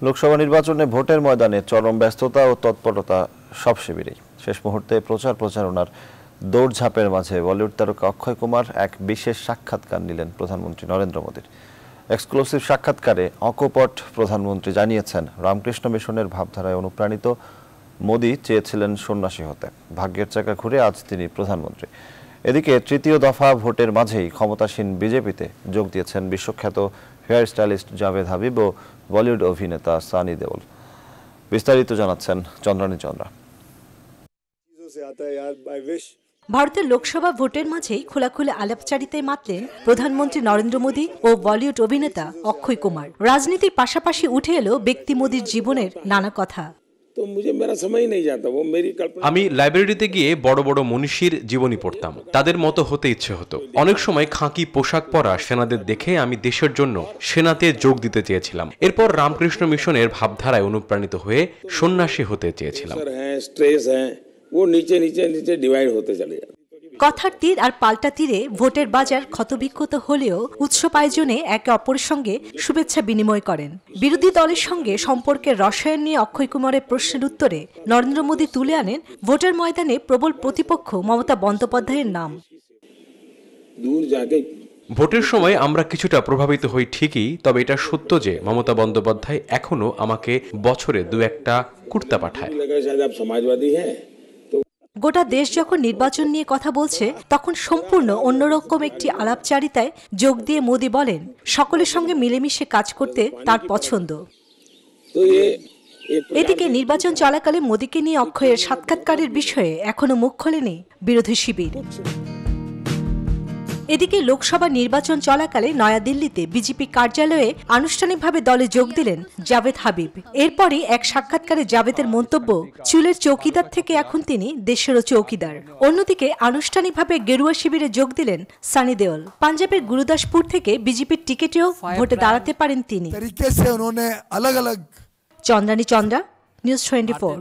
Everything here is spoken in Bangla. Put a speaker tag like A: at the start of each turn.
A: লোকসভা নির্বাচনে ভোটের ময়দানে চরম ব্যস্ততা ও তৎপরতা সব শিবিরেই। শেষ মুহূর্তে প্রচারণার দৌড়ঝাঁপের মাঝে বলিউড তারকা অক্ষয় কুমার এক বিশেষ সাক্ষাৎকার নিলেন প্রধানমন্ত্রী নরেন্দ্র মোদীর। এক্সক্লুসিভ সাক্ষাৎকারে অকপট প্রধানমন্ত্রী জানিয়েছেন, রামকৃষ্ণ মিশনের ভাবধারায় অনুপ্রাণিত মোদী চেয়েছিলেন সন্ন্যাসী হতে। ভাগ্যের চাকা ঘুরে আজ তিনি প্রধানমন্ত্রী। এদিকে তৃতীয় দফা ভোটের মাঝেই ক্ষমতাসীন বিজেপিতে যোগ দিয়েছেন বিশ্বখ্যাত হেয়ার স্টাইলিস্ট জাভেদ হাবিব ও বলিউড অভিনেতা সানি দেওল। বিস্তারিত জানাচ্ছেন চন্দ্রানী চন্দ্রা।
B: ভারতের লোকসভা ভোটের মাঝেই খোলাখুলি আলাপচারিতায় মাতলেন প্রধানমন্ত্রী নরেন্দ্র মোদী ও বলিউড অভিনেতা অক্ষয় কুমার। রাজনীতির পাশাপাশি উঠে এলো ব্যক্তি মোদীর জীবনের নানা কথা।
C: আমি লাইব্রেরিতে গিয়ে বড় বড় মনীষীর জীবনী পড়তাম, তাদের মতো হতে ইচ্ছে হতো। অনেক সময় খাঁকি পোশাক পরা সেনাদের দেখে আমি দেশের জন্য সেনাতে যোগ দিতে চেয়েছিলাম। এরপর রামকৃষ্ণ মিশনের ভাবধারায় অনুপ্রাণিত হয়ে সন্ন্যাসী হতে চেয়েছিলাম।
B: কথার তীর আর পাল্টা তীরে ভোটের বাজার ক্ষতবিক্ষত হলেও উৎসব আয়োজনে একে অপরের সঙ্গে শুভেচ্ছা বিনিময় করেন। বিরোধী দলের সঙ্গে সম্পর্কের রসায়ন নিয়ে অক্ষয় কুমারের প্রশ্নের উত্তরে নরেন্দ্র মোদী তুলে আনেন ভোটের ময়দানে প্রবল প্রতিপক্ষ মমতা বন্দ্যোপাধ্যায়ের নাম।
C: ভোটের সময় আমরা কিছুটা প্রভাবিত হই ঠিকই, তবে এটা সত্য যে মমতা বন্দ্যোপাধ্যায় এখনো আমাকে বছরে দু একটা কুর্তা পাঠায়।
B: গোটা দেশ যখন নির্বাচন নিয়ে কথা বলছে, তখন সম্পূর্ণ অন্যরকম একটি আলাপচারিতায় যোগ দিয়ে মোদী বলেন, সকলের সঙ্গে মিলেমিশে কাজ করতে তার পছন্দ। এদিকে নির্বাচন চলাকালে মোদীকে নিয়ে অক্ষয়ের সাক্ষাৎকারের বিষয়ে এখনো মুখ খোলেনি বিরোধী শিবির। এদিকে লোকসভা নির্বাচন চলাকালে নয়াদিল্লিতে বিজেপি কার্যালয়ে আনুষ্ঠানিকভাবে দলে যোগ দিলেন জাভেদ হাবিব। এরপরই এক সাক্ষাৎকারে জাভেদের মন্তব্য, চুলের চৌকিদার থেকে এখন তিনি দেশেরও চৌকিদার। অন্যদিকে আনুষ্ঠানিকভাবে গেরুয়া শিবিরে যোগ দিলেন সানি দেওল। পাঞ্জাবের গুরুদাসপুর থেকে বিজেপির টিকিটেও ভোটে দাঁড়াতে পারেন তিনি। চন্দ্রানী চন্দ্রা, নিউজ 24।